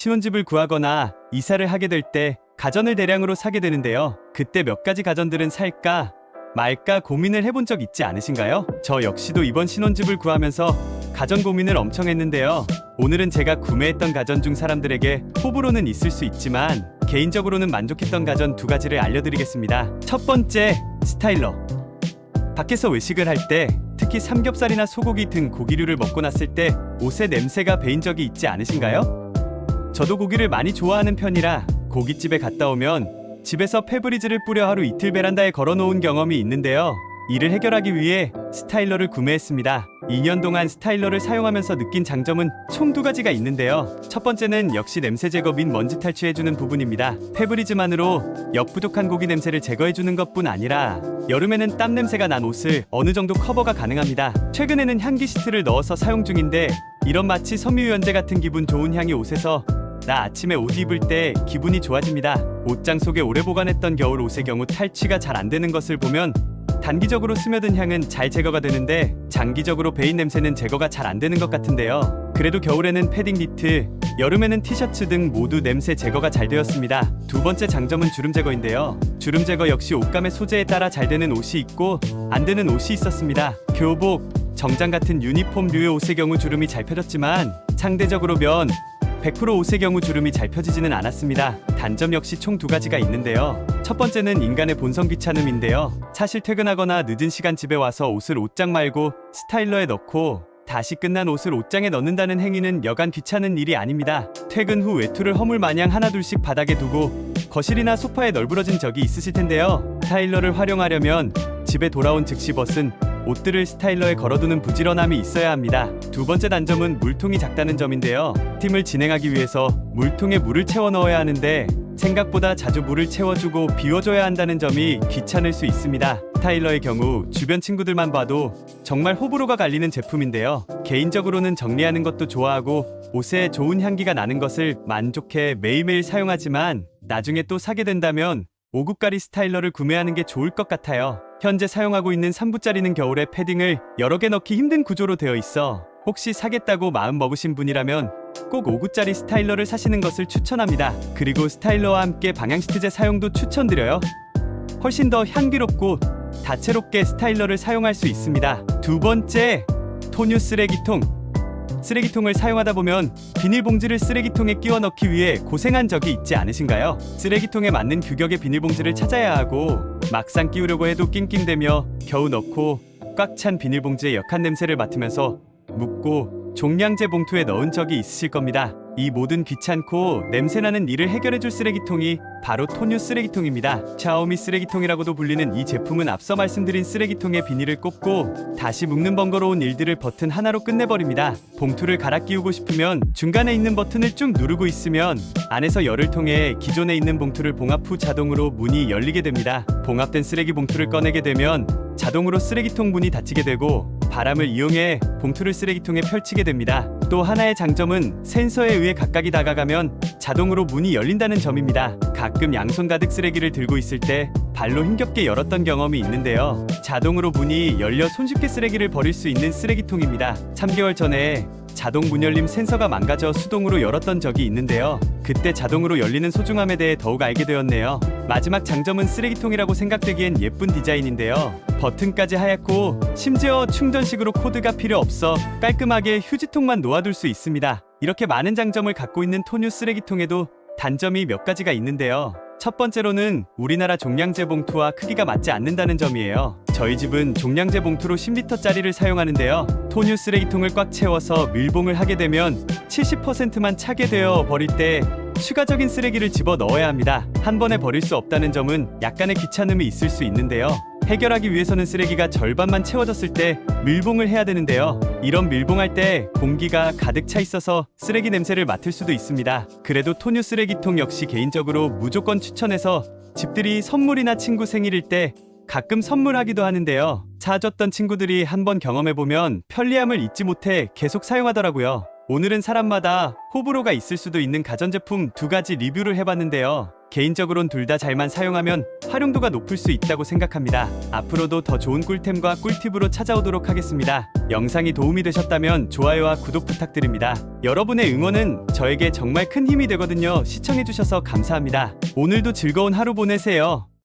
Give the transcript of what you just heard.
신혼집을 구하거나 이사를 하게 될 때 가전을 대량으로 사게 되는데요. 그때 몇 가지 가전들은 살까 말까 고민을 해본 적 있지 않으신가요? 저 역시도 이번 신혼집을 구하면서 가전 고민을 엄청 했는데요. 오늘은 제가 구매했던 가전 중 사람들에게 호불호는 있을 수 있지만 개인적으로는 만족했던 가전 두 가지를 알려드리겠습니다. 첫 번째, 스타일러. 밖에서 외식을 할 때 특히 삼겹살이나 소고기 등 고기류를 먹고 났을 때 옷에 냄새가 배인 적이 있지 않으신가요? 저도 고기를 많이 좋아하는 편이라 고깃집에 갔다 오면 집에서 페브리즈를 뿌려 하루 이틀 베란다에 걸어놓은 경험이 있는데요. 이를 해결하기 위해 스타일러를 구매했습니다. 2년 동안 스타일러를 사용하면서 느낀 장점은 총 두 가지가 있는데요. 첫 번째는 역시 냄새 제거 및 먼지 탈취해주는 부분입니다. 페브리즈만으로 역부족한 고기 냄새를 제거해주는 것뿐 아니라 여름에는 땀 냄새가 난 옷을 어느 정도 커버가 가능합니다. 최근에는 향기 시트를 넣어서 사용 중인데 이런 마치 섬유유연제 같은 기분 좋은 향이 옷에서 나 아침에 옷 입을 때 기분이 좋아집니다. 옷장 속에 오래 보관했던 겨울 옷의 경우 탈취가 잘 안 되는 것을 보면 단기적으로 스며든 향은 잘 제거가 되는데 장기적으로 배인 냄새는 제거가 잘 안 되는 것 같은데요. 그래도 겨울에는 패딩 니트, 여름에는 티셔츠 등 모두 냄새 제거가 잘 되었습니다. 두 번째 장점은 주름 제거인데요. 주름 제거 역시 옷감의 소재에 따라 잘 되는 옷이 있고 안 되는 옷이 있었습니다. 교복, 정장 같은 유니폼류의 옷의 경우 주름이 잘 펴졌지만 상대적으로 면, 100% 옷의 경우 주름이 잘 펴지지는 않았습니다. 단점 역시 총 두 가지가 있는데요. 첫 번째는 인간의 본성 귀찮음인데요. 사실 퇴근하거나 늦은 시간 집에 와서 옷을 옷장 말고 스타일러에 넣고 다시 끝난 옷을 옷장에 넣는다는 행위는 여간 귀찮은 일이 아닙니다. 퇴근 후 외투를 허물 마냥 하나둘씩 바닥에 두고 거실이나 소파에 널브러진 적이 있으실 텐데요. 스타일러를 활용하려면 집에 돌아온 즉시 벗은 옷들을 스타일러에 걸어두는 부지런함이 있어야 합니다. 두 번째 단점은 물통이 작다는 점인데요. 팀을 진행하기 위해서 물통에 물을 채워 넣어야 하는데 생각보다 자주 물을 채워주고 비워줘야 한다는 점이 귀찮을 수 있습니다. 스타일러의 경우 주변 친구들만 봐도 정말 호불호가 갈리는 제품인데요. 개인적으로는 정리하는 것도 좋아하고 옷에 좋은 향기가 나는 것을 만족해 매일매일 사용하지만 나중에 또 사게 된다면 5구짜리 스타일러를 구매하는 게 좋을 것 같아요. 현재 사용하고 있는 3구짜리는 겨울에 패딩을 여러 개 넣기 힘든 구조로 되어 있어 혹시 사겠다고 마음 먹으신 분이라면 꼭 5구짜리 스타일러를 사시는 것을 추천합니다. 그리고 스타일러와 함께 방향시트제 사용도 추천드려요. 훨씬 더 향기롭고 다채롭게 스타일러를 사용할 수 있습니다. 두 번째, 토뉴 쓰레기통. 쓰레기통을 사용하다 보면 비닐봉지를 쓰레기통에 끼워 넣기 위해 고생한 적이 있지 않으신가요? 쓰레기통에 맞는 규격의 비닐봉지를 찾아야 하고 막상 끼우려고 해도 낑낑대며 겨우 넣고 꽉 찬 비닐봉지의 역한 냄새를 맡으면서 묻고 종량제 봉투에 넣은 적이 있으실 겁니다. 이 모든 귀찮고 냄새나는 일을 해결해줄 쓰레기통이 바로 토뉴 쓰레기통입니다. 샤오미 쓰레기통이라고도 불리는 이 제품은 앞서 말씀드린 쓰레기통에 비닐을 꽂고 다시 묶는 번거로운 일들을 버튼 하나로 끝내버립니다. 봉투를 갈아 끼우고 싶으면 중간에 있는 버튼을 쭉 누르고 있으면 안에서 열을 통해 기존에 있는 봉투를 봉합 후 자동으로 문이 열리게 됩니다. 봉합된 쓰레기 봉투를 꺼내게 되면 자동으로 쓰레기통 문이 닫히게 되고 바람을 이용해 봉투를 쓰레기통에 펼치게 됩니다. 또 하나의 장점은 센서에 의해 각각이 다가가면 자동으로 문이 열린다는 점입니다. 가끔 양손 가득 쓰레기를 들고 있을 때 발로 힘겹게 열었던 경험이 있는데요. 자동으로 문이 열려 손쉽게 쓰레기를 버릴 수 있는 쓰레기통입니다. 3개월 전에 자동 문열림 센서가 망가져 수동으로 열었던 적이 있는데요. 그때 자동으로 열리는 소중함에 대해 더욱 알게 되었네요. 마지막 장점은 쓰레기통이라고 생각되기엔 예쁜 디자인인데요. 버튼까지 하얗고 심지어 충전식으로 코드가 필요 없어 깔끔하게 휴지통만 놓아둘 수 있습니다. 이렇게 많은 장점을 갖고 있는 토뉴 쓰레기통에도 단점이 몇 가지가 있는데요. 첫 번째로는 우리나라 종량제 봉투와 크기가 맞지 않는다는 점이에요. 저희 집은 종량제 봉투로 10리터짜리를 사용하는데요. 토뉴 쓰레기통을 꽉 채워서 밀봉을 하게 되면 70%만 차게 되어 버릴 때 추가적인 쓰레기를 집어 넣어야 합니다. 한 번에 버릴 수 없다는 점은 약간의 귀찮음이 있을 수 있는데요. 해결하기 위해서는 쓰레기가 절반만 채워졌을 때 밀봉을 해야 되는데요. 이런 밀봉할 때 공기가 가득 차 있어서 쓰레기 냄새를 맡을 수도 있습니다. 그래도 토뉴 쓰레기통 역시 개인적으로 무조건 추천해서 집들이 선물이나 친구 생일일 때 가끔 선물하기도 하는데요. 사줬던 친구들이 한번 경험해보면 편리함을 잊지 못해 계속 사용하더라고요. 오늘은 사람마다 호불호가 있을 수도 있는 가전제품 두 가지 리뷰를 해봤는데요. 개인적으론 둘 다 잘만 사용하면 활용도가 높을 수 있다고 생각합니다. 앞으로도 더 좋은 꿀템과 꿀팁으로 찾아오도록 하겠습니다. 영상이 도움이 되셨다면 좋아요와 구독 부탁드립니다. 여러분의 응원은 저에게 정말 큰 힘이 되거든요. 시청해주셔서 감사합니다. 오늘도 즐거운 하루 보내세요.